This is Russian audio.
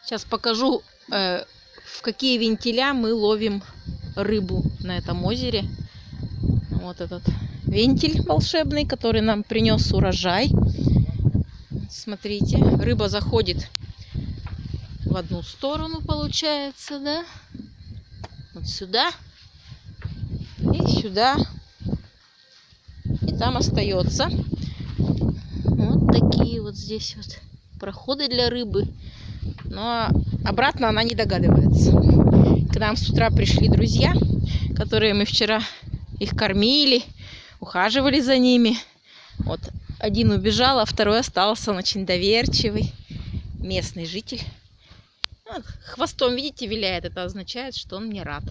Сейчас покажу, в какие вентиля мы ловим рыбу на этом озере. Вот этот вентиль волшебный, который нам принес урожай. Смотрите, рыба заходит в одну сторону, получается, да? Вот сюда и сюда. И там остается. Вот такие вот здесь вот проходы для рыбы. Но обратно она не догадывается. К нам с утра пришли друзья, которые мы вчера их кормили, ухаживали за ними. Вот один убежал, а второй остался. Он очень доверчивый, местный житель. Вот, хвостом, видите, виляет. Это означает, что он мне рад.